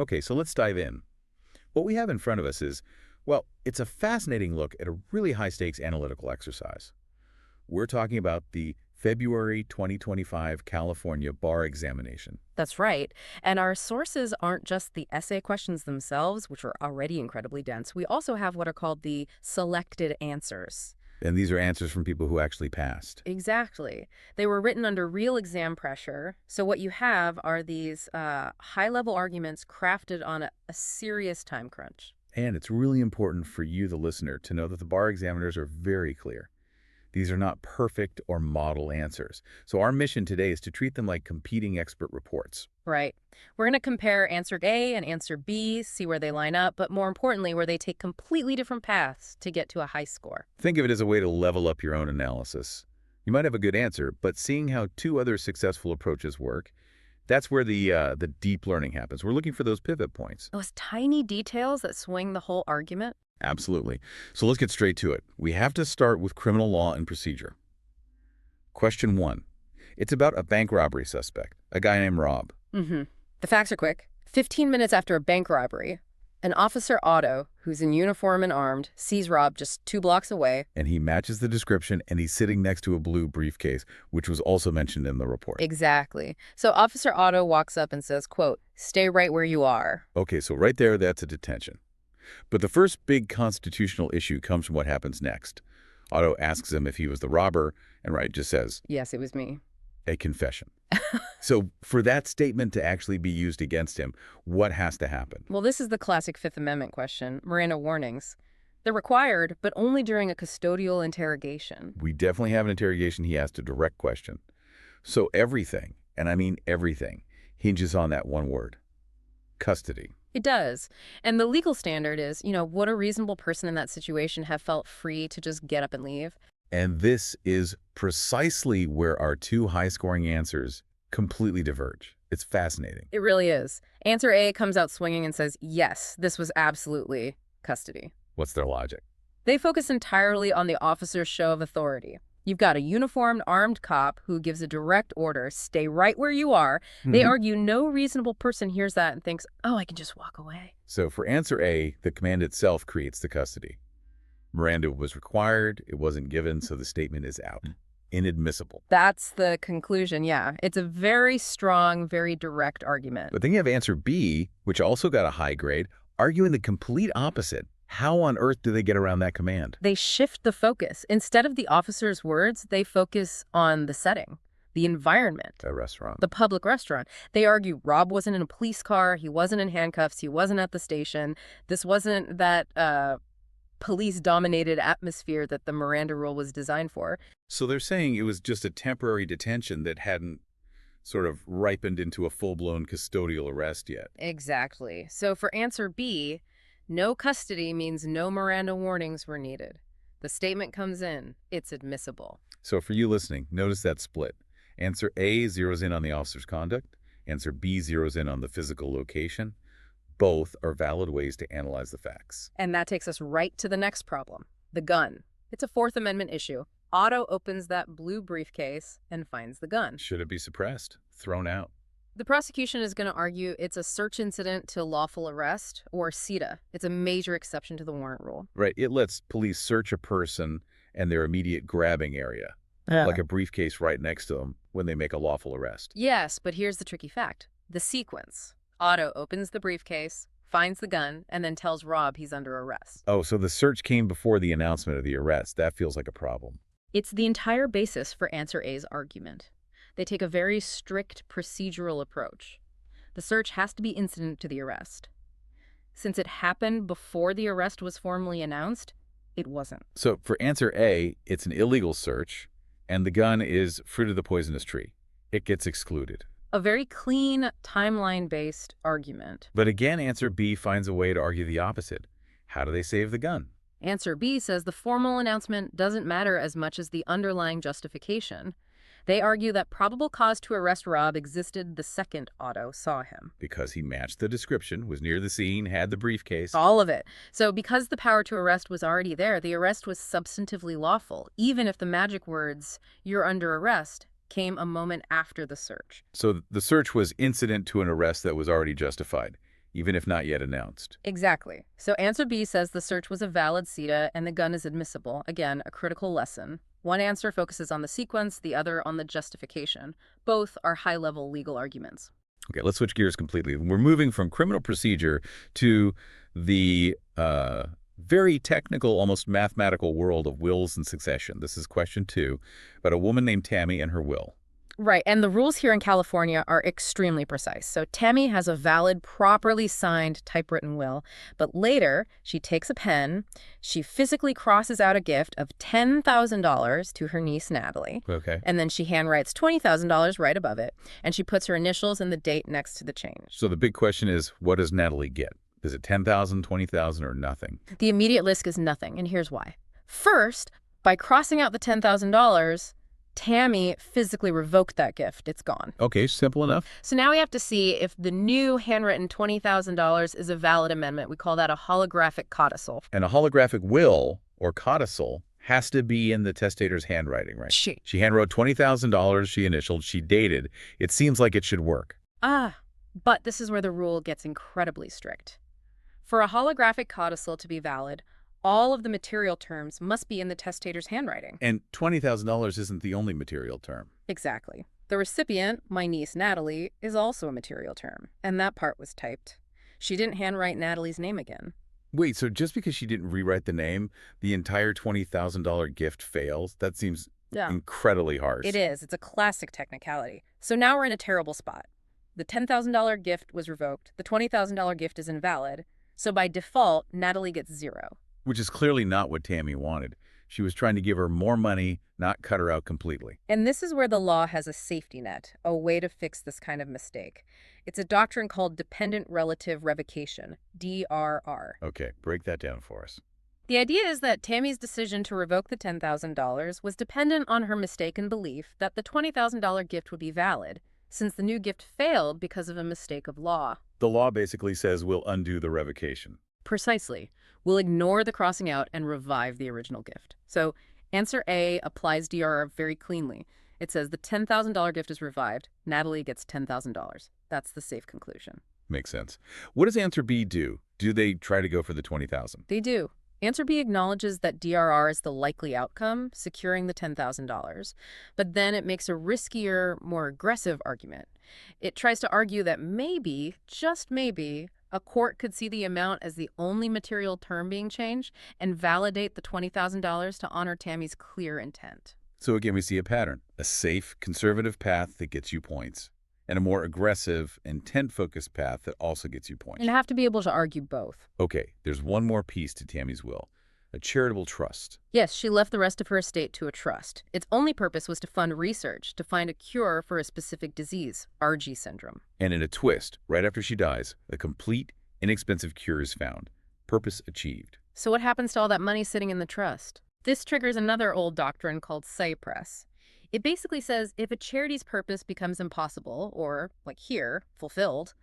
Okay, so let's dive in. What we have in front of us is, well, it's a fascinating look at a really high-stakes analytical exercise. We're talking about the February 2025 California bar examination. That's right. And our sources aren't just the essay questions themselves, which are already incredibly dense. We also have what are called the selected answers. And these are answers from people who actually passed. Exactly. They were written under real exam pressure. So what you have are these high-level arguments crafted on a serious time crunch. And it's really important for you, the listener, to know that the bar examiners are very clear. These are not perfect or model answers. So our mission today is to treat them like competing expert reports. Right. We're going to compare answer A and answer B, see where they line up, but more importantly, where they take completely different paths to get to a high score. Think of it as a way to level up your own analysis. You might have a good answer, but seeing how two other successful approaches work, that's where the deep learning happens. We're looking for those pivot points. Those tiny details that swing the whole argument. Absolutely. So let's get straight to it. We have to start with criminal law and procedure. Question 1. It's about a bank robbery suspect, a guy named Rob. The facts are quick. 15 minutes after a bank robbery, an officer, Otto, who's in uniform and armed, sees Rob just 2 blocks away. And he matches the description, and he's sitting next to a blue briefcase, which was also mentioned in the report. Exactly. So Officer Otto walks up and says, quote, "Stay right where you are." Okay, so right there, that's a detention. But the first big constitutional issue comes from what happens next. Otto asks him if he was the robber, and Wright just says, "Yes, it was me." a confession. So for that statement to actually be used against him, what has to happen? Well, this is the classic Fifth Amendment question, Miranda warnings. They're required, but only during a custodial interrogation. We definitely have an interrogation. He asked a direct question. So everything, and I mean everything, hinges on that one word: custody. It does. And the legal standard is, would a reasonable person in that situation have felt free to just get up and leave? And this is precisely where our two high-scoring answers completely diverge. It's fascinating. It really is. Answer A comes out swinging and says, yes, this was absolutely custody. What's their logic? They focus entirely on the officer's show of authority. You've got a uniformed, armed cop who gives a direct order, stay right where you are. They argue no reasonable person hears that and thinks, oh, I can just walk away. So for answer A, the command itself creates the custody. Miranda was required, it wasn't given, so the statement is out. Inadmissible. That's the conclusion, yeah. It's a very strong, very direct argument. But then you have answer B, which also got a high grade, arguing the complete opposite. How on earth do they get around that command? They shift the focus. Instead of the officer's words, they focus on the setting, the environment. A restaurant. The public restaurant. They argue Rob wasn't in a police car, he wasn't in handcuffs, he wasn't at the station. This wasn't that police-dominated atmosphere that the Miranda rule was designed for. So they're saying it was just a temporary detention that hadn't sort of ripened into a full-blown custodial arrest yet. Exactly. So for answer B, no custody means no Miranda warnings were needed. The statement comes in, it's admissible. So for you listening, notice that split. Answer A zeroes in on the officer's conduct. Answer B zeroes in on the physical location. Both are valid ways to analyze the facts. And that takes us right to the next problem, the gun. It's a Fourth Amendment issue. Otto opens that blue briefcase and finds the gun. Should it be suppressed? Thrown out? The prosecution is going to argue it's a search incident to lawful arrest, or CETA. It's a major exception to the warrant rule. Right. It lets police search a person and their immediate grabbing area, like a briefcase right next to them when they make a lawful arrest. Yes, but here's the tricky fact. The sequence. Otto opens the briefcase, finds the gun, and then tells Rob he's under arrest. Oh, so the search came before the announcement of the arrest. That feels like a problem. It's the entire basis for answer A's argument. They take a very strict procedural approach. The search has to be incident to the arrest. Since it happened before the arrest was formally announced, it wasn't. So for answer A, it's an illegal search, and the gun is fruit of the poisonous tree. It gets excluded. A very clean, timeline-based argument. But again, answer B finds a way to argue the opposite. How do they save the gun? Answer B says the formal announcement doesn't matter as much as the underlying justification. They argue that probable cause to arrest Rob existed the second Otto saw him. Because he matched the description, was near the scene, had the briefcase. All of it. So because the power to arrest was already there, the arrest was substantively lawful, even if the magic words, "you're under arrest," came a moment after the search. So the search was incident to an arrest that was already justified, even if not yet announced. Exactly. So answer B says the search was a valid CETA and the gun is admissible. Again, a critical lesson. One answer focuses on the sequence, the other on the justification. Both are high-level legal arguments. Okay, let's switch gears completely. We're moving from criminal procedure to the very technical, almost mathematical world of wills and succession. This is question 2 about a woman named Tammy and her will. Right, and the rules here in California are extremely precise. So Tammy has a valid, properly signed, typewritten will, but later she takes a pen, she physically crosses out a gift of $10,000 to her niece Natalie, Okay. and then she handwrites $20,000 right above it, and she puts her initials and the date next to the change. So the big question is, what does Natalie get? Is it $10,000, $20,000, or nothing? The immediate risk is nothing, and here's why. First, by crossing out the $10,000, Tammy physically revoked that gift. It's gone. Okay, simple enough. So now we have to see if the new handwritten $20,000 is a valid amendment. We call that a holographic codicil. And a holographic will, or codicil, has to be in the testator's handwriting, right? She handwrote $20,000, she initialed, she dated. It seems like it should work. But this is where the rule gets incredibly strict. For a holographic codicil to be valid, all of the material terms must be in the testator's handwriting. And $20,000 isn't the only material term. Exactly. The recipient, my niece Natalie, is also a material term, and that part was typed. She didn't handwrite Natalie's name again. Wait, so just because she didn't rewrite the name, the entire $20,000 gift fails? That seems incredibly harsh. It is. It's a classic technicality. So now we're in a terrible spot. The $10,000 gift was revoked. The $20,000 gift is invalid. So by default, Natalie gets 0. Which is clearly not what Tammy wanted. She was trying to give her more money, not cut her out completely. And this is where the law has a safety net, a way to fix this kind of mistake. It's a doctrine called dependent relative revocation, DRR. Okay, break that down for us. The idea is that Tammy's decision to revoke the $10,000 was dependent on her mistaken belief that the $20,000 gift would be valid, since the new gift failed because of a mistake of law. The law basically says we'll undo the revocation. Precisely. We'll ignore the crossing out and revive the original gift. So answer A applies DRR very cleanly. It says the $10,000 gift is revived. Natalie gets $10,000. That's the safe conclusion. Makes sense. What does answer B do? Do they try to go for the $20,000? They do. Answer B acknowledges that DRR is the likely outcome, securing the $10,000. But then it makes a riskier, more aggressive argument. It tries to argue that maybe, just maybe, a court could see the amount as the only material term being changed and validate the $20,000 to honor Tammy's clear intent. So again, we see a pattern. A safe, conservative path that gets you points, and a more aggressive, intent-focused path that also gets you points. And have to be able to argue both. Okay, there's one more piece to Tammy's will. A charitable trust. Yes, she left the rest of her estate to a trust. Its only purpose was to fund research to find a cure for a specific disease, RG syndrome. And in a twist, right after she dies, a complete, inexpensive cure is found. Purpose achieved. So what happens to all that money sitting in the trust? This triggers another old doctrine called Cypress. It basically says if a charity's purpose becomes impossible, or, like here, fulfilled,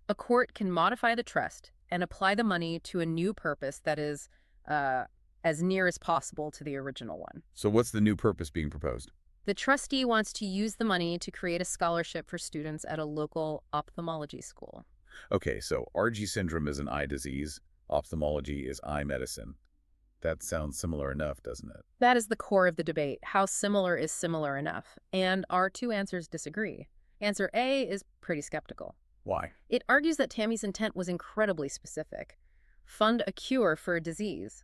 a court can modify the trust and apply the money to a new purpose that is as near as possible to the original one. So what's the new purpose being proposed? The trustee wants to use the money to create a scholarship for students at a local ophthalmology school. Okay, so RG syndrome is an eye disease. Ophthalmology is eye medicine. That sounds similar enough, doesn't it? That is the core of the debate. How similar is similar enough? And our two answers disagree. Answer A is pretty skeptical. Why? It argues that Tammy's intent was incredibly specific. Fund a cure for a disease.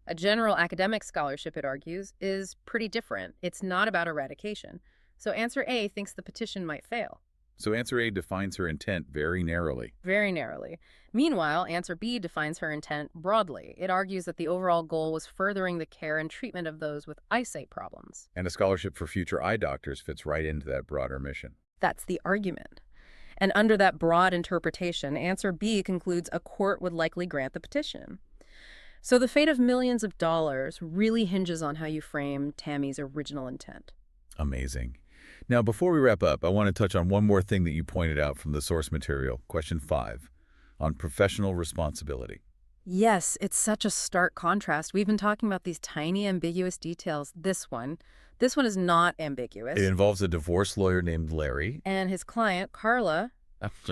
A general academic scholarship, it argues, is pretty different. It's not about eradication. So answer A thinks the petition might fail. So answer A defines her intent very narrowly. Very narrowly. Meanwhile, answer B defines her intent broadly. It argues that the overall goal was furthering the care and treatment of those with eyesight problems. And a scholarship for future eye doctors fits right into that broader mission. That's the argument. And under that broad interpretation, answer B concludes a court would likely grant the petition. So the fate of millions of dollars really hinges on how you frame Tammy's original intent. Amazing. Now, before we wrap up, I want to touch on one more thing that you pointed out from the source material, question 5, on professional responsibility. Yes, it's such a stark contrast. We've been talking about these tiny, ambiguous details. This one is not ambiguous. It involves a divorce lawyer named Larry. And his client, Carla,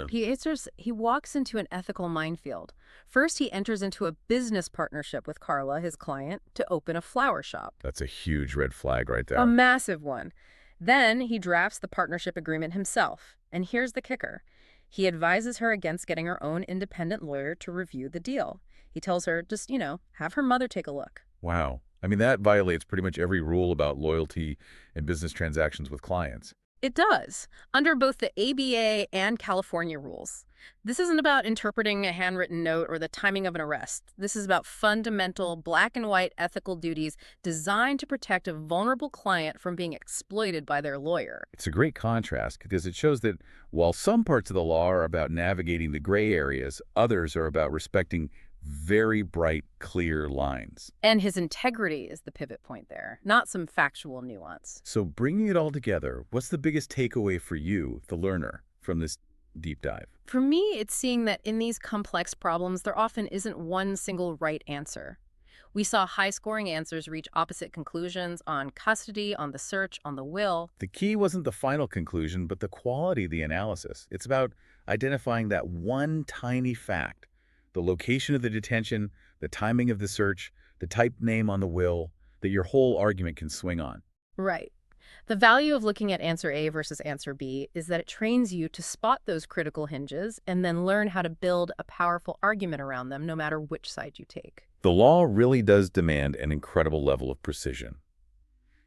He walks into an ethical minefield. First, he enters into a business partnership with Carla, his client, to open a flower shop. That's a huge red flag right A there. massive one. Then he drafts the partnership agreement himself. And here's the kicker. He advises her against getting her own independent lawyer to review the deal. He tells her, just, have her mother take a look. Wow. I mean, that violates pretty much every rule about loyalty in business transactions with clients. It does, under both the ABA and California rules. This isn't about interpreting a handwritten note or the timing of an arrest. This is about fundamental black and white ethical duties designed to protect a vulnerable client from being exploited by their lawyer. It's a great contrast because it shows that while some parts of the law are about navigating the gray areas, others are about respecting very bright, clear lines. And his integrity is the pivot point there, not some factual nuance. So bringing it all together, what's the biggest takeaway for you, the learner, from this deep dive? For me, it's seeing that in these complex problems, there often isn't one single right answer. We saw high-scoring answers reach opposite conclusions on custody, on the search, on the will. The key wasn't the final conclusion, but the quality of the analysis. It's about identifying that one tiny fact, the location of the detention, the timing of the search, the type name on the will, that your whole argument can swing on. Right. The value of looking at answer A versus answer B is that it trains you to spot those critical hinges and then learn how to build a powerful argument around them no matter which side you take. The law really does demand an incredible level of precision.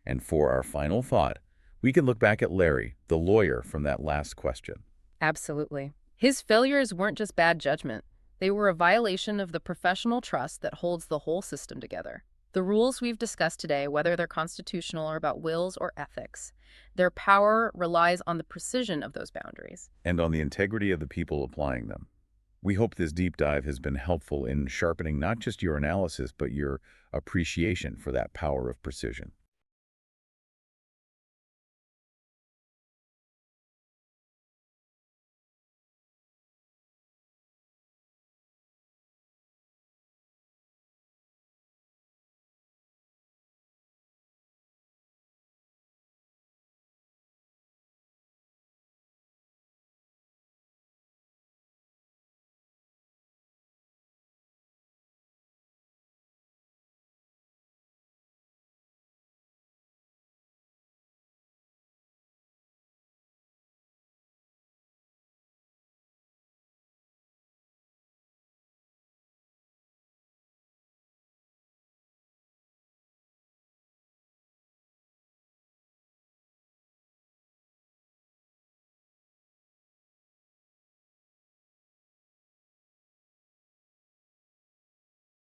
And for our final thought, we can look back at Larry, the lawyer, from that last question. Absolutely. His failures weren't just bad judgment. They were a violation of the professional trust that holds the whole system together. The rules we've discussed today, whether they're constitutional or about wills or ethics, their power relies on the precision of those boundaries. And on the integrity of the people applying them. We hope this deep dive has been helpful in sharpening not just your analysis, but your appreciation for that power of precision.